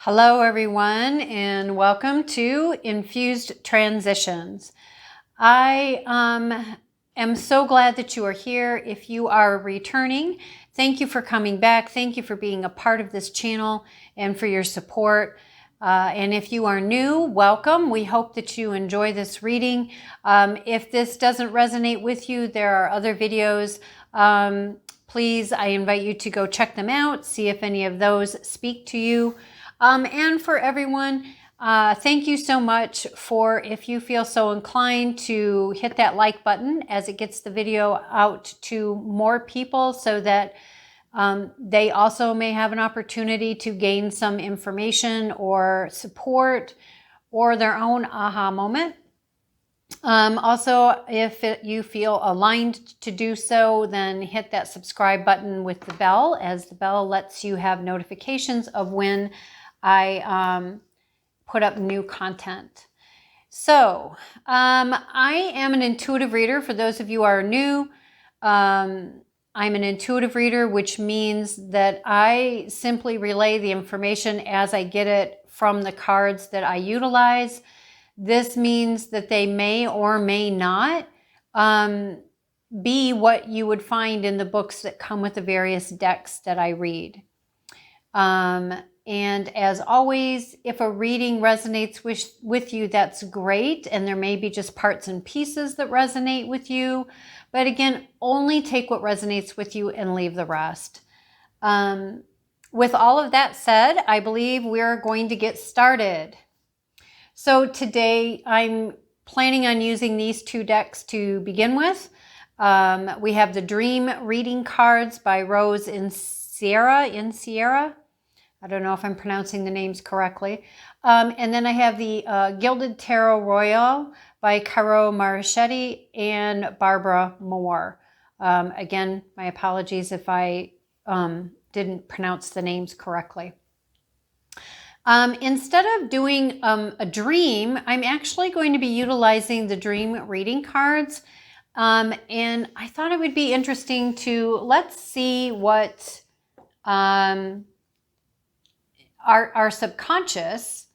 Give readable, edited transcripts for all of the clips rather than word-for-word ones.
Hello everyone and welcome to Infused Transitions. I am so glad that you are here. If you are returning, thank you for coming back. Thank you for being a part of this channel and for your support. And if you are new, welcome. We hope that you enjoy this reading. If this doesn't resonate with you, there are other videos. Please, I invite you to go check them out, see if any of those speak to you. And for everyone, thank you so much for, if you feel so inclined, to hit that like button as it gets the video out to more people so that they also may have an opportunity to gain some information or support or their own aha moment. Also, if you feel aligned to do so, then hit that subscribe button with the bell, as the bell lets you have notifications of when I put up new content. So I am an intuitive reader. For those of you who are new, I'm an intuitive reader, which means that I simply relay the information as I get it from the cards that I utilize. This means that they may or may not be what you would find in the books that come with the various decks that I read. And as always, if a reading resonates with you, that's great. And there may be just parts and pieces that resonate with you. But again, only take what resonates with you and leave the rest. With all of that said, I believe we're going to get started. So today I'm planning on using these two decks to begin with. We have the Dream Reading cards by Rose in Sierra. I don't know if I'm pronouncing the names correctly. And then I have the Gilded Tarot Royale by Caro Marichetti and Barbara Moore. Again, my apologies if I didn't pronounce the names correctly. Instead of doing a dream, I'm actually going to be utilizing the Dream Reading cards. And I thought it would be interesting to, let's see what our subconscious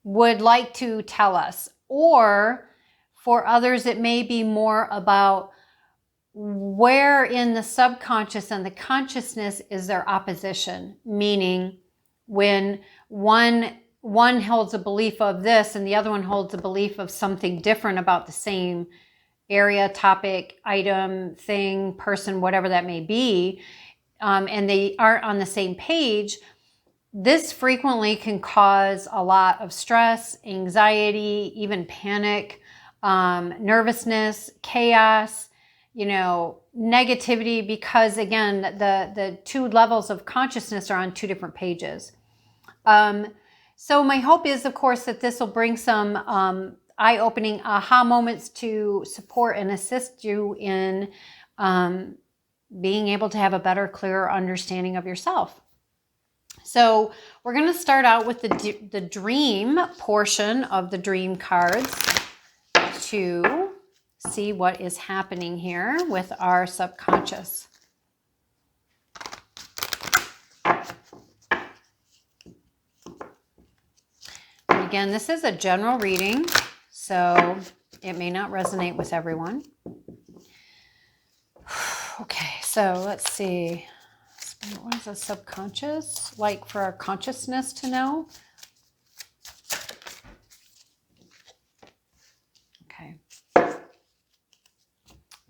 would like to tell us. Or for others, it may be more about where in the subconscious and the consciousness is there opposition, meaning when one holds a belief of this and the other one holds a belief of something different about the same area, topic, item, thing, person, whatever that may be, and they aren't on the same page. This frequently can cause a lot of stress, anxiety, even panic, nervousness, chaos, negativity, because again, the two levels of consciousness are on two different pages. So my hope is, of course, that this will bring some eye-opening aha moments to support and assist you in being able to have a better, clearer understanding of yourself. So we're going to start out with the dream portion of the dream cards to see what is happening here with our subconscious. And again, this is a general reading, so it may not resonate with everyone. Okay, so let's see. What is the subconscious like for our consciousness to know? Okay.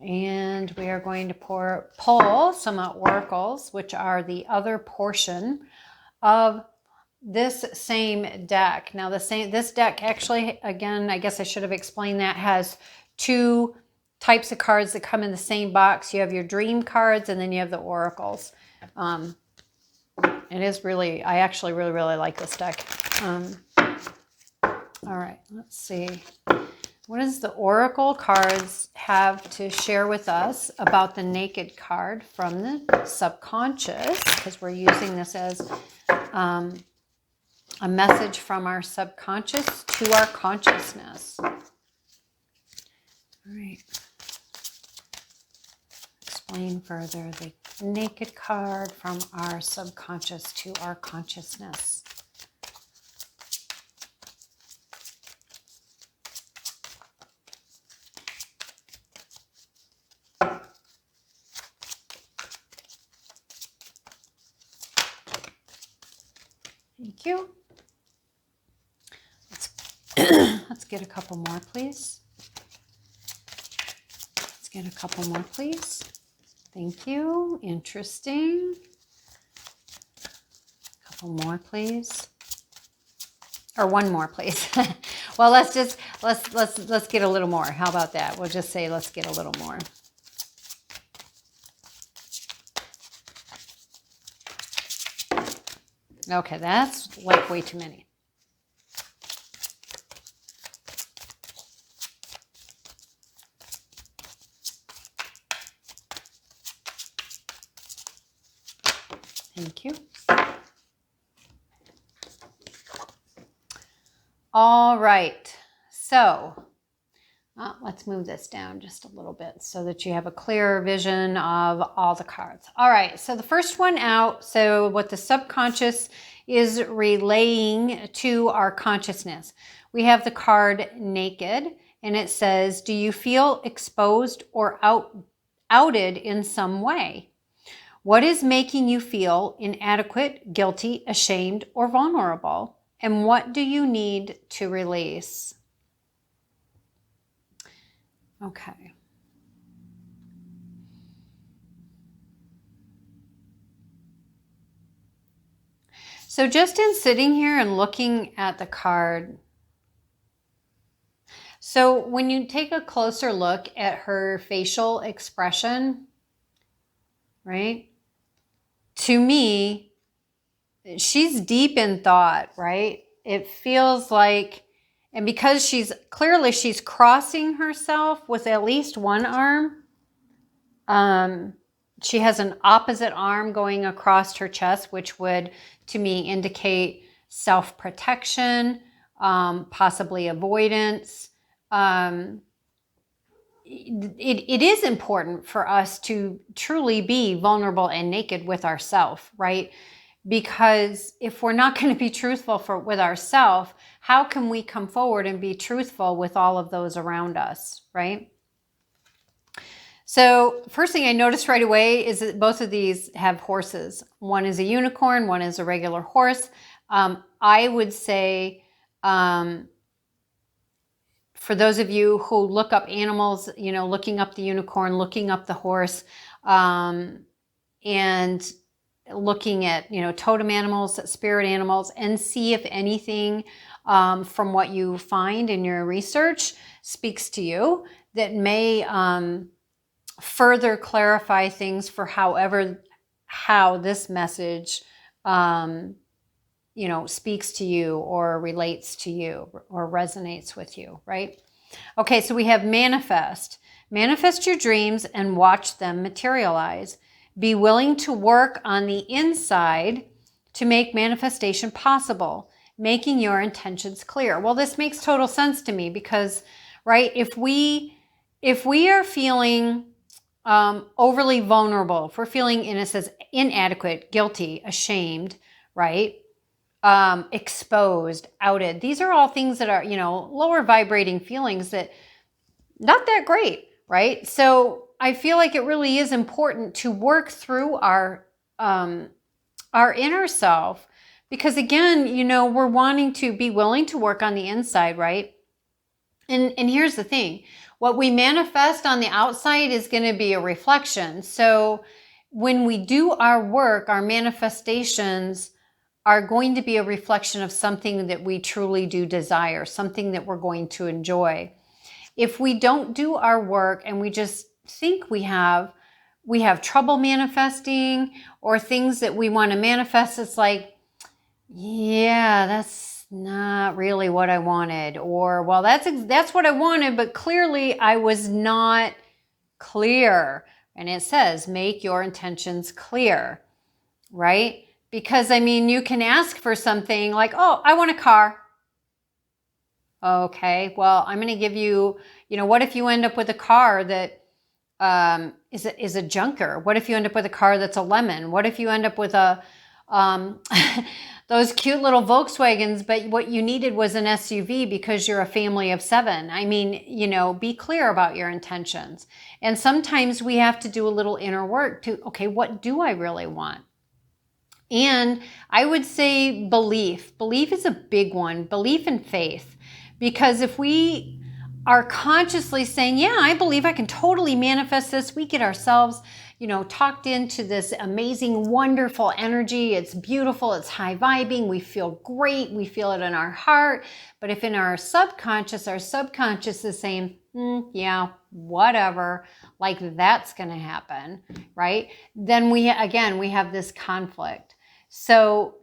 And we are going to pull some oracles, which are the other portion of this same deck. Now, this deck actually, again, I guess I should have explained that, has two types of cards that come in the same box. You have your dream cards, and then you have the oracles. It is really, I actually really like this deck. All right, let's see. What does the oracle cards have to share with us about the Naked card from the subconscious? Because we're using this as a message from our subconscious to our consciousness. All right. Explain further the Naked card from our subconscious to our consciousness. Thank you. Let's get a couple more, please. Let's get a couple more, please. Thank you. Interesting. A couple more, please. Or one more, please. Well, let's get a little more. How about that? We'll just say let's get a little more. Okay, that's like way too many. Thank you. All right, so let's move this down just a little bit so that you have a clearer vision of all the cards. All right, so the first one out, so what the subconscious is relaying to our consciousness. We have the card Naked, and it says, do you feel exposed or outed in some way? What is making you feel inadequate, guilty, ashamed, or vulnerable? And what do you need to release? Okay. So just in sitting here and looking at the card, so when you take a closer look at her facial expression, right? To me, she's deep in thought, right? It feels like, and because she's crossing herself with at least one arm. She has an opposite arm going across her chest, which would, to me, indicate self-protection, possibly avoidance. It is important for us to truly be vulnerable and naked with ourselves, right? Because if we're not going to be truthful with ourselves, how can we come forward and be truthful with all of those around us, right? So first thing I noticed right away is that both of these have horses. One is a unicorn, one is a regular horse. I would say, for those of you who look up animals, you know, looking up the unicorn, looking up the horse, and looking at, you know, totem animals, spirit animals, and see if anything from what you find in your research speaks to you that may further clarify things for how this message, you know, speaks to you or relates to you or resonates with you, right? Okay, so we have manifest. Manifest your dreams and watch them materialize. Be willing to work on the inside to make manifestation possible, making your intentions clear. Well, this makes total sense to me because, right, if we are feeling overly vulnerable, if we're feeling, and it says inadequate, guilty, ashamed, right? Exposed, outed. These are all things that are, you know, lower vibrating feelings that not that great, right? So I feel like it really is important to work through our inner self because again, you know, we're wanting to be willing to work on the inside, right? And here's the thing. What we manifest on the outside is going to be a reflection. So when we do our work, our manifestations are going to be a reflection of something that we truly do desire, something that we're going to enjoy. If we don't do our work and we just think we have trouble manifesting or things that we want to manifest, it's like, yeah, that's not really what I wanted. Or, well, that's what I wanted, but clearly I was not clear. And it says, make your intentions clear, right? Because, I mean, you can ask for something like, oh, I want a car. Okay, well, I'm going to give you, you know, what if you end up with a car that is a junker? What if you end up with a car that's a lemon? What if you end up with a those cute little Volkswagens, but what you needed was an SUV because you're a family of 7? I mean, you know, be clear about your intentions. And sometimes we have to do a little inner work to, okay, what do I really want? And I would say belief. Belief is a big one. Belief and faith. Because if we are consciously saying, yeah, I believe I can totally manifest this, we get ourselves, talked into this amazing, wonderful energy. It's beautiful. It's high vibing. We feel great. We feel it in our heart. But if in our subconscious is saying, yeah, whatever, like that's going to happen, right? Then we have this conflict. So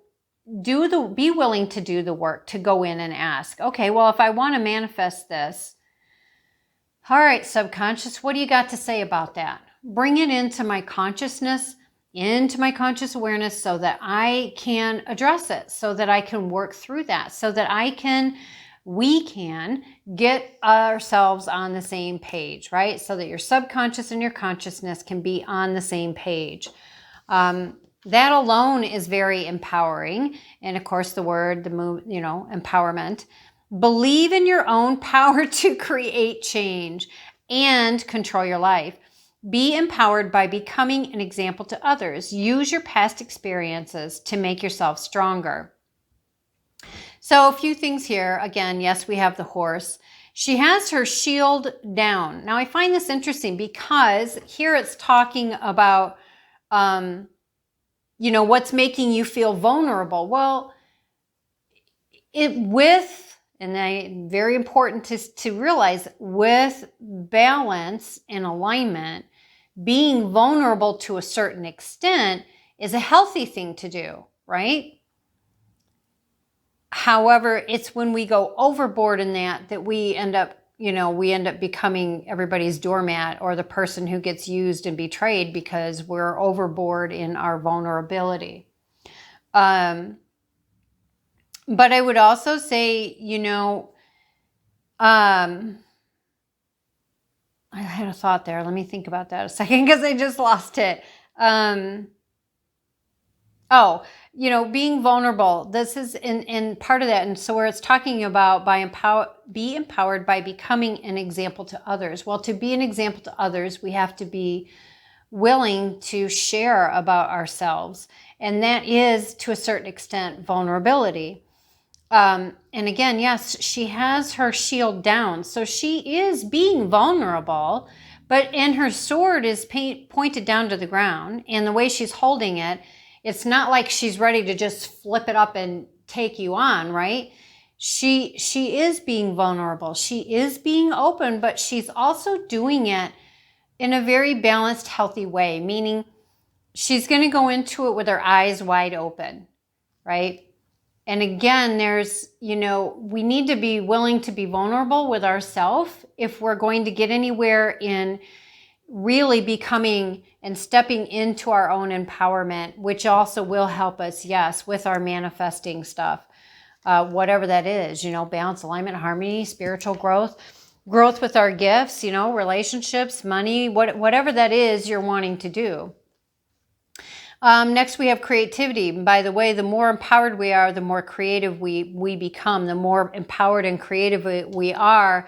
be willing to do the work, to go in and ask, okay, well, if I want to manifest this, all right, subconscious, what do you got to say about that? Bring it into my consciousness, into my conscious awareness, so that I can address it, so that I can work through that, so that we can get ourselves on the same page, right? So that your subconscious and your consciousness can be on the same page. That alone is very empowering. And of course, empowerment. Believe in your own power to create change and control your life. Be empowered by becoming an example to others. Use your past experiences to make yourself stronger. So a few things here. Again, yes, we have the horse. She has her shield down. Now, I find this interesting because here it's talking about, what's making you feel vulnerable. Well, very important to realize, with balance and alignment, being vulnerable to a certain extent is a healthy thing to do, right? However, it's when we go overboard in that we end up becoming everybody's doormat, or the person who gets used and betrayed because we're overboard in our vulnerability. But I would also say, I had a thought there. Let me think about that a second, because I just lost it. Being vulnerable. This is in part of that. And so where it's talking about be empowered by becoming an example to others. Well, to be an example to others, we have to be willing to share about ourselves. And that is, to a certain extent, vulnerability. And again, yes, she has her shield down. So she is being vulnerable, and her sword is pointed down to the ground. And the way she's holding it, it's not like she's ready to just flip it up and take you on, right? She is being vulnerable. She is being open, but she's also doing it in a very balanced, healthy way, meaning she's going to go into it with her eyes wide open, right? And again, we need to be willing to be vulnerable with ourselves if we're going to get anywhere in really becoming and stepping into our own empowerment, which also will help us, yes, with our manifesting stuff, whatever that is, balance, alignment, harmony, spiritual growth with our gifts, relationships, money, whatever that is you're wanting to do. Next, we have creativity. By the way, the more empowered we are, the more creative we become. The more empowered and creative we are,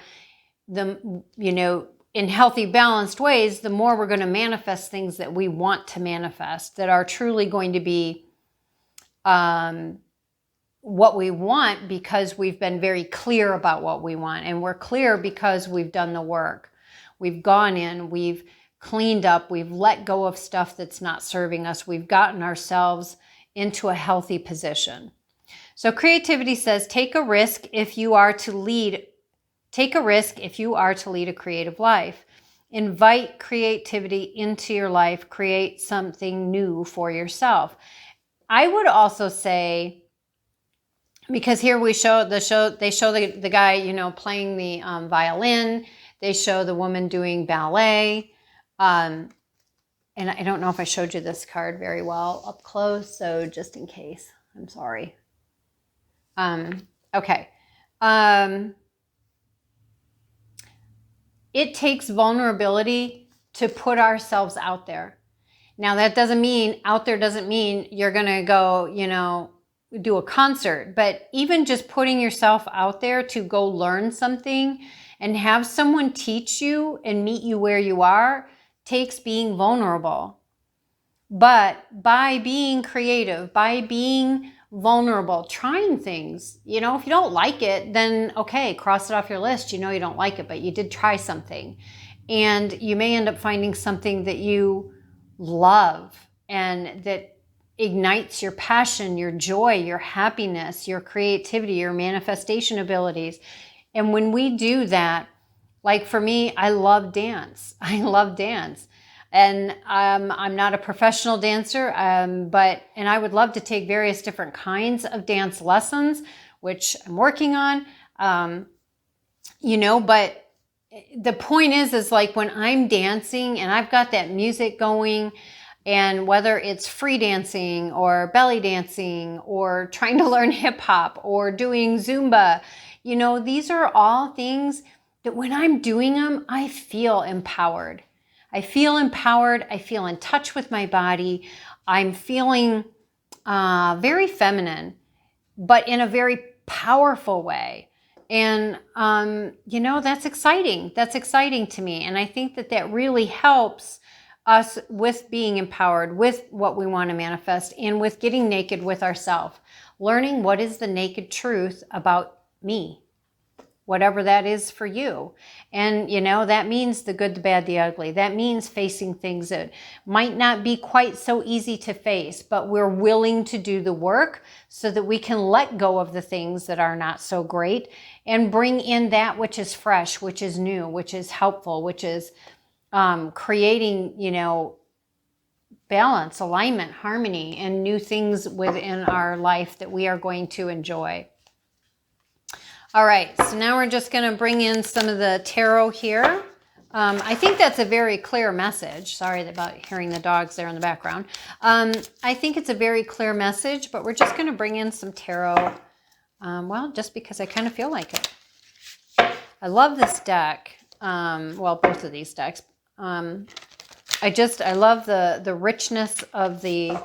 in healthy, balanced ways, the more we're going to manifest things that we want to manifest, that are truly going to be what we want, because we've been very clear about what we want. And we're clear because we've done the work. We've gone in, we've cleaned up, we've let go of stuff that's not serving us. We've gotten ourselves into a healthy position. So creativity says, take a risk if you are to lead a creative life. Invite creativity into your life. Create something new for yourself. I would also say, because here they show the guy, playing the violin. They show the woman doing ballet. And I don't know if I showed you this card very well up close, so just in case, I'm sorry. Okay. It takes vulnerability to put ourselves out there. Now, that doesn't mean you're going to go, do a concert, but even just putting yourself out there to go learn something and have someone teach you and meet you where you are takes being vulnerable. But by being creative, by being vulnerable, trying things, if you don't like it, then okay, cross it off your list. You don't like it, but you did try something. And you may end up finding something that you love and that ignites your passion, your joy, your happiness, your creativity, your manifestation abilities. And when we do that, like for me, I love dance. I love dance. And I'm not a professional dancer, and I would love to take various different kinds of dance lessons, which I'm working on. But the point is like when I'm dancing and I've got that music going, and whether it's free dancing or belly dancing or trying to learn hip hop or doing Zumba, these are all things that when I'm doing them, I feel empowered. I feel empowered. I feel in touch with my body. I'm feeling very feminine, but in a very powerful way. And, that's exciting. That's exciting to me. And I think that really helps us with being empowered, with what we want to manifest, and with getting naked with ourselves. Learning what is the naked truth about me, whatever that is for you. And, that means the good, the bad, the ugly. That means facing things that might not be quite so easy to face, but we're willing to do the work so that we can let go of the things that are not so great and bring in that which is fresh, which is new, which is helpful, which is creating, balance, alignment, harmony, and new things within our life that we are going to enjoy. All right, so now we're just going to bring in some of the tarot here. I think that's a very clear message. Sorry about hearing the dogs there in the background. I think it's a very clear message, but we're just going to bring in some tarot, just because I kind of feel like it. I love this deck. Both of these decks. I love the richness of the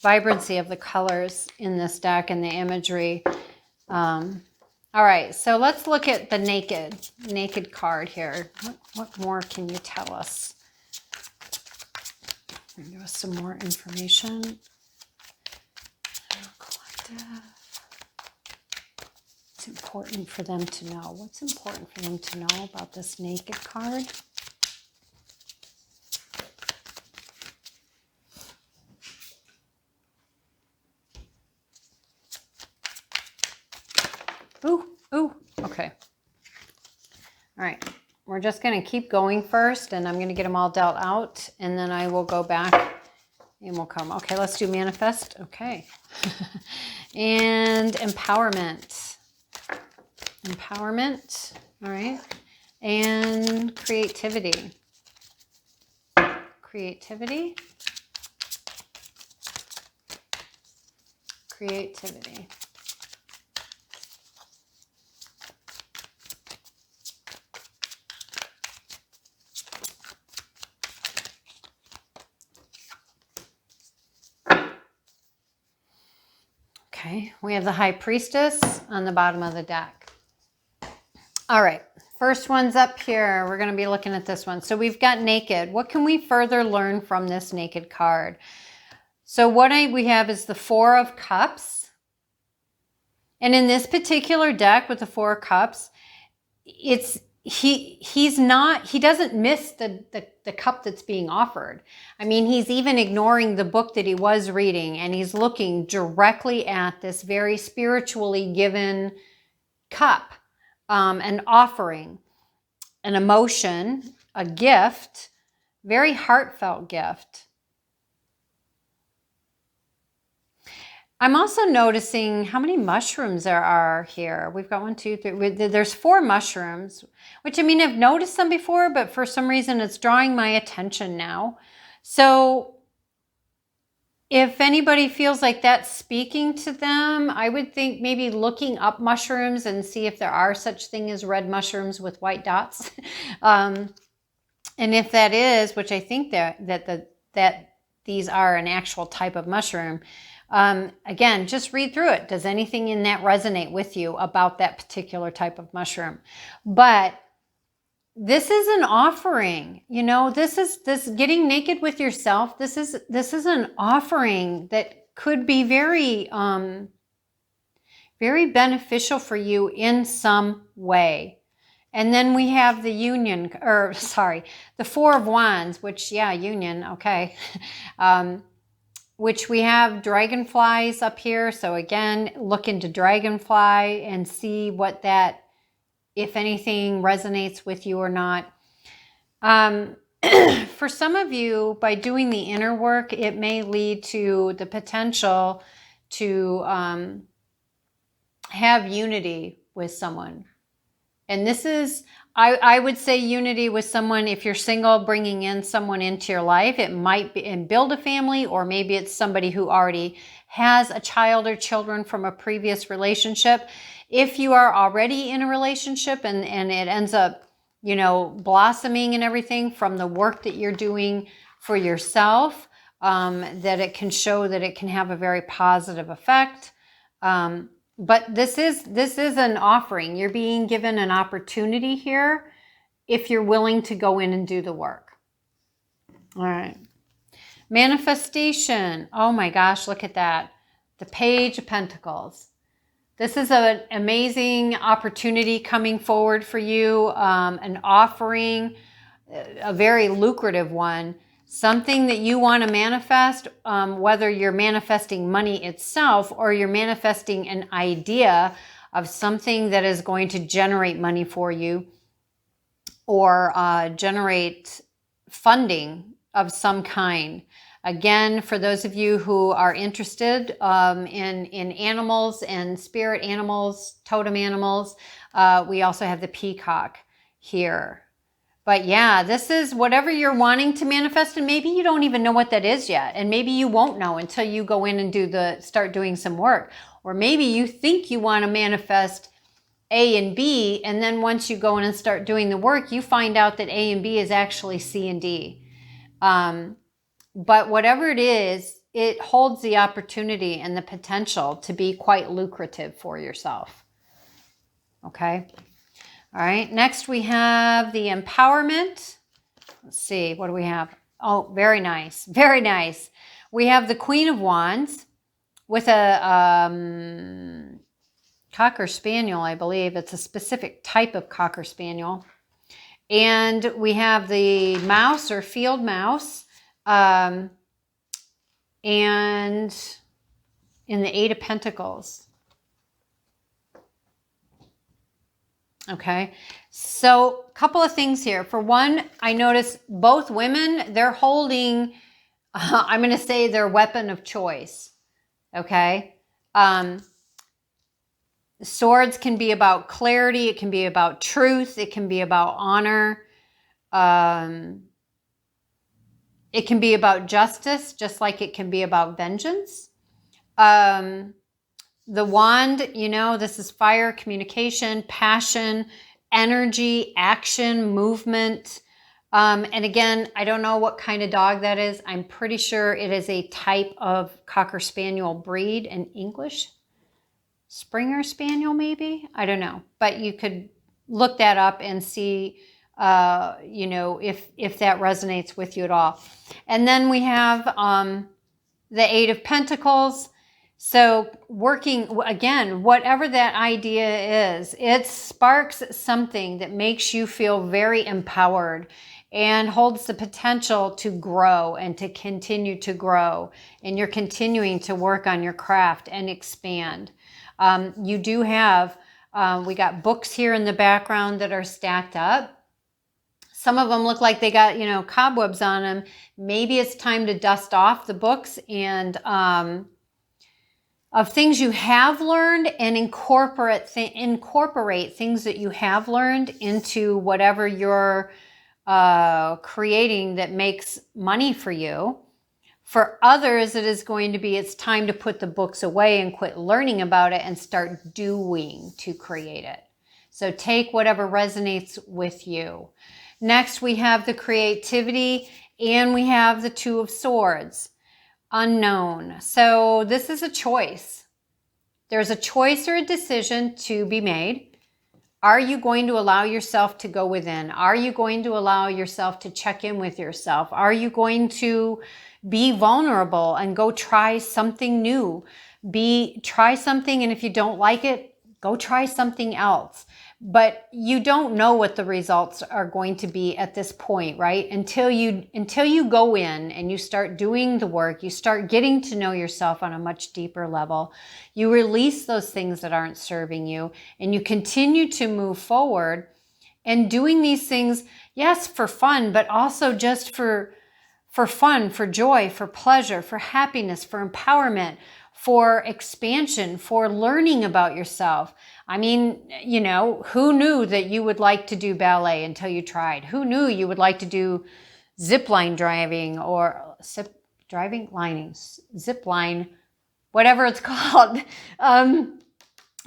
vibrancy of the colors in this deck and the imagery. All right, so let's look at the naked card here. What more can you tell us? Give us some more information. Collective. It's important for them to know. What's important for them to know about this naked card? Ooh, okay. All right, we're just going to keep going first, and I'm going to get them all dealt out, and then I will go back and we'll come. Okay, let's do manifest. Okay. And empowerment. Empowerment. All right. And creativity. Creativity. Creativity. Okay, we have the High Priestess on the bottom of the deck. All right, first one's up here. We're going to be looking at this one. So we've got naked. What can we further learn from this naked card? So what we have is the Four of Cups. And in this particular deck with the Four of Cups, he doesn't miss the cup that's being offered. I mean, he's even ignoring the book that he was reading, and he's looking directly at this very spiritually given cup, an offering, an emotion, a gift, very heartfelt gift. I'm also noticing how many mushrooms there are here. We've got 1, 2, 3. There's 4 mushrooms, which, I mean, I've noticed them before, but for some reason it's drawing my attention now. So if anybody feels like that's speaking to them, I would think maybe looking up mushrooms and see if there are such thing as red mushrooms with white dots. And if that is, which I think that these are an actual type of mushroom, again, just read through it. Does anything in that resonate with you about that particular type of mushroom? But this is an offering. You know, this getting naked with yourself. This is an offering that could be very very beneficial for you in some way. And then we have the union, or sorry, the Four of Wands, which, yeah, union, okay. Which we have dragonflies up here. So again, look into dragonfly and see what that, if anything, resonates with you or not. For some of you, by doing the inner work, it may lead to the potential to have unity with someone. And this is, I would say, unity with someone. If you're single, bringing in someone into your life. It might be and build a family, or maybe it's somebody who already has a child or children from a previous relationship. If you are already in a relationship and it ends up, you know, blossoming and everything from the work that you're doing for yourself, that it can show that it can have a very positive effect. But this is an offering. You're being given an opportunity here if you're willing to go in and do the work. All right. Manifestation. Oh my gosh, look at that. The Page of Pentacles. This is an amazing opportunity coming forward for you, an offering, a very lucrative one. Something that you want to manifest, whether you're manifesting money itself or you're manifesting an idea of something that is going to generate money for you, or generate funding of some kind. Again, for those of you who are interested in animals and spirit animals, totem animals, we also have the peacock here. But yeah, this is whatever you're wanting to manifest, and maybe you don't even know what that is yet. And maybe you won't know until you go in and start doing some work. Or maybe you think you want to manifest A and B, and then once you go in and start doing the work, you find out that A and B is actually C and D. But whatever it is, it holds the opportunity and the potential to be quite lucrative for yourself. Okay? All right, next we have the empowerment. Let's see, what do we have? Oh, very nice, very nice. We have the Queen of Wands with a Cocker Spaniel, I believe. It's a specific type of Cocker Spaniel. And we have the mouse or field mouse. And in the Eight of Pentacles. Okay, so a couple of things here. For one, I notice both women, they're holding, I'm going to say, their weapon of choice. Okay, swords can be about clarity. It can be about truth. It can be about honor. It can be about justice, just like it can be about vengeance. The wand, you know, this is fire, communication, passion, energy, action, movement. And again, I don't know what kind of dog that is. I'm pretty sure it is a type of Cocker Spaniel breed, an English Springer Spaniel maybe? I don't know. But you could look that up and see, you know, if that resonates with you at all. And then we have the Eight of Pentacles. So working, again, whatever that idea is, it sparks something that makes you feel very empowered and holds the potential to grow and to continue to grow. And you're continuing to work on your craft and expand. You do have, we got books here in the background that are stacked up. Some of them look like they got, you know, cobwebs on them. Maybe it's time to dust off the books and of things you have learned and incorporate things that you have learned into whatever you're creating that makes money for you. For others, it is going to be, it's time to put the books away and quit learning about it and start doing to create it. So take whatever resonates with you. Next, we have the creativity, and we have the Two of Swords. Unknown. So this is a choice. There's a choice or a decision to be made. Are you going to allow yourself to go within? Are you going to allow yourself to check in with yourself? Are you going to be vulnerable and go try something new? Try something, and if you don't like it, go try something else. But you don't know what the results are going to be at this point, right? Until you go in and you start doing the work, you start getting to know yourself on a much deeper level. You release those things that aren't serving you, and you continue to move forward and doing these things, yes, for fun, but also just for fun, for joy, for pleasure, for happiness, for empowerment, for expansion, for learning about yourself. I mean, you know, who knew that you would like to do ballet until you tried? Who knew you would like to do zip line driving or zip line, whatever it's called,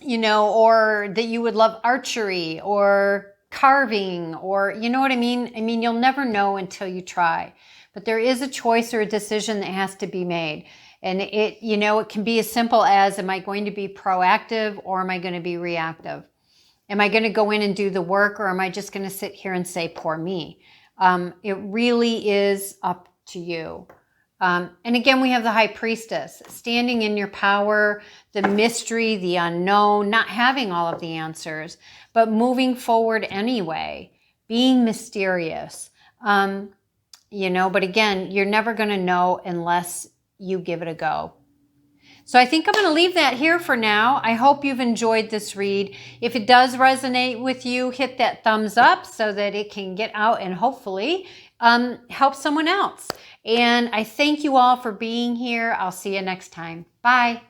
you know, or that you would love archery or carving, or, you know what I mean? I mean, you'll never know until you try. But there is a choice or a decision that has to be made. And it, you know, it can be as simple as, am I going to be proactive or am I going to be reactive? Am I going to go in and do the work, or am I just going to sit here and say, poor me? It really is up to you. And again, we have the High Priestess, standing in your power, the mystery, the unknown, not having all of the answers, but moving forward anyway, being mysterious. You know, but again, you're never going to know unless you give it a go. So I think I'm going to leave that here for now. I hope you've enjoyed this read. If it does resonate with you, hit that thumbs up so that it can get out and hopefully help someone else. And I thank you all for being here. I'll see you next time. Bye.